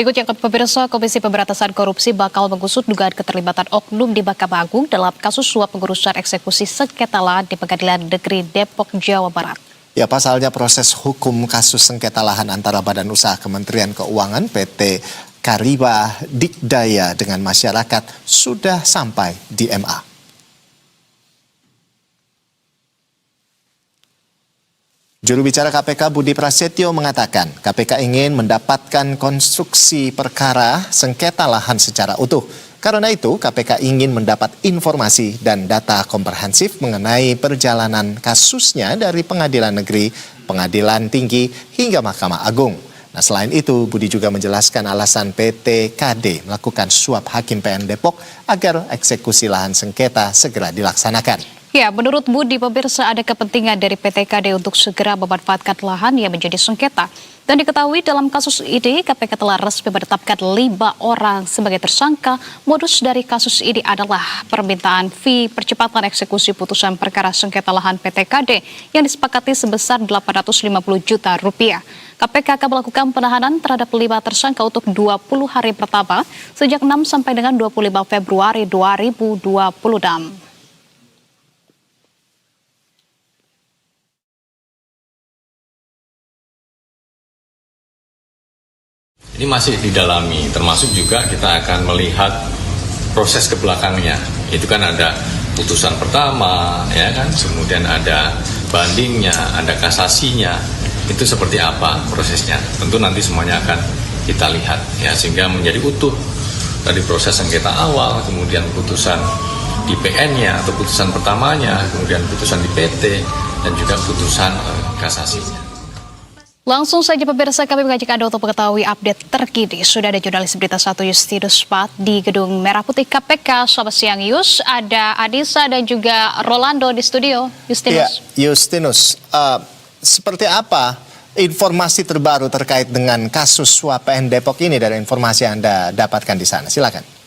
Berikutnya, pemirsa, Komisi Pemberantasan Korupsi bakal mengusut dugaan keterlibatan oknum di Mahkamah Agung dalam kasus suap pengurusan eksekusi sengketa lahan di Pengadilan Negeri Depok, Jawa Barat. Ya, pasalnya proses hukum kasus sengketa lahan antara Badan Usaha Kementerian Keuangan PT Kariba Dikdaya dengan masyarakat sudah sampai di MA. Juru bicara KPK Budi Prasetyo mengatakan KPK ingin mendapatkan konstruksi perkara sengketa lahan secara utuh. Karena itu KPK ingin mendapat informasi dan data komprehensif mengenai perjalanan kasusnya dari Pengadilan Negeri, Pengadilan Tinggi hingga Mahkamah Agung. Nah, selain itu Budi juga menjelaskan alasan PT KD melakukan suap Hakim PN Depok agar eksekusi lahan sengketa segera dilaksanakan. Ya, menurut Budi, pemirsa, ada kepentingan dari PT KD untuk segera memanfaatkan lahan yang menjadi sengketa. Dan diketahui dalam kasus ini, KPK telah resmi menetapkan 5 orang sebagai tersangka. Modus dari kasus ini adalah permintaan fee percepatan eksekusi putusan perkara sengketa lahan PT KD yang disepakati sebesar 850 juta rupiah. KPK akan melakukan penahanan terhadap 5 tersangka untuk 20 hari pertama sejak 6 sampai dengan 25 Februari 2026. Ini masih didalami, termasuk juga kita akan melihat proses ke belakangnya. Itu kan ada putusan pertama, ya kan, kemudian ada bandingnya, ada kasasinya. Itu seperti apa prosesnya? Tentu nanti semuanya akan kita lihat, ya, sehingga menjadi utuh dari proses sengketa awal, kemudian putusan di PN-nya atau putusan pertamanya, kemudian putusan di PT, dan juga putusan kasasinya. Langsung saja pemirsa, kami mengajak Anda untuk mengetahui update terkini. Sudah ada jurnalis Berita 1 Justinus Pat di Gedung Merah Putih KPK. Selamat siang Yus, ada Anissa dan juga Rolando di studio. Justinus. Ya, Justinus, seperti apa informasi terbaru terkait dengan kasus suap PN Depok ini dari informasi yang Anda dapatkan di sana? Silakan.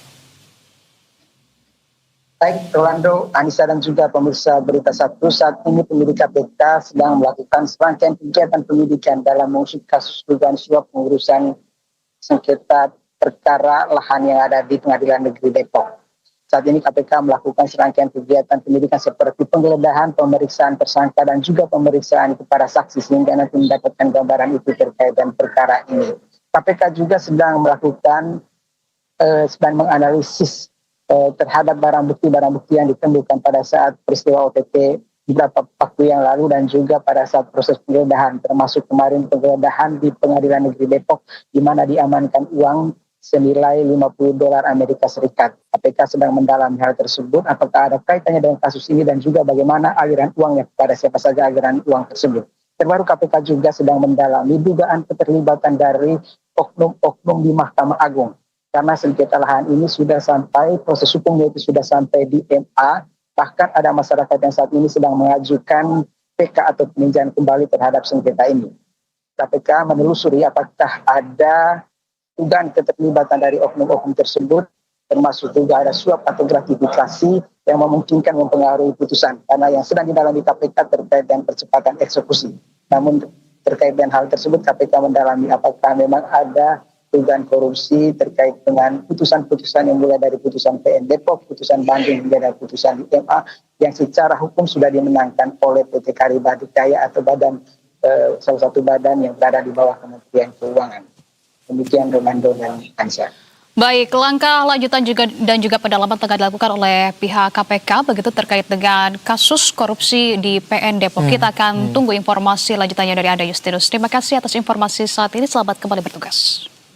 Baik, Rolando, Anissa dan juga pemirsa Berita 1, saat ini penyidik KPK sedang melakukan serangkaian kegiatan penyidikan dalam mengusut kasus dugaan suap pengurusan sengketa perkara lahan yang ada di Pengadilan Negeri Depok. Saat ini KPK melakukan serangkaian kegiatan penyidikan seperti penggeledahan, pemeriksaan tersangka dan juga pemeriksaan kepada saksi sehingga nanti mendapatkan gambaran itu terkait dengan perkara ini. KPK juga sedang melakukan sedang menganalisis terhadap barang bukti yang ditemukan pada saat peristiwa OTT beberapa waktu yang lalu dan juga pada saat proses penggeledahan, termasuk kemarin penggeledahan di Pengadilan Negeri Depok di mana diamankan uang senilai $50 Amerika Serikat. KPK sedang mendalami hal tersebut, apakah ada kaitannya dengan kasus ini dan juga bagaimana aliran uangnya, kepada siapa saja aliran uang tersebut. Terbaru KPK juga sedang mendalami dugaan keterlibatan dari oknum-oknum di Mahkamah Agung. Karena sengketa lahan ini sudah sampai, proses hukumnya itu sudah sampai di MA, bahkan ada masyarakat yang saat ini sedang mengajukan PK atau peninjauan kembali terhadap sengketa ini. KPK menelusuri apakah ada dugaan keterlibatan dari oknum-oknum tersebut, termasuk juga ada suap atau gratifikasi yang memungkinkan mempengaruhi putusan. Karena yang sedang didalami KPK terkait dengan percepatan eksekusi. Namun terkait dengan hal tersebut KPK mendalami apakah memang ada dugaan korupsi terkait dengan putusan-putusan yang mulai dari putusan PN Depok, putusan banding hingga dari putusan di MA yang secara hukum sudah dimenangkan oleh PT Kariba Dikdaya atau salah satu badan yang berada di bawah Kementerian Keuangan. Demikian Rolando dan Anissa. Baik, langkah lanjutan dan juga pendalaman tengah dilakukan oleh pihak KPK begitu terkait dengan kasus korupsi di PN Depok. Kita akan tunggu informasi lanjutannya dari Anda Justinus. Terima kasih atas informasi saat ini, selamat kembali bertugas.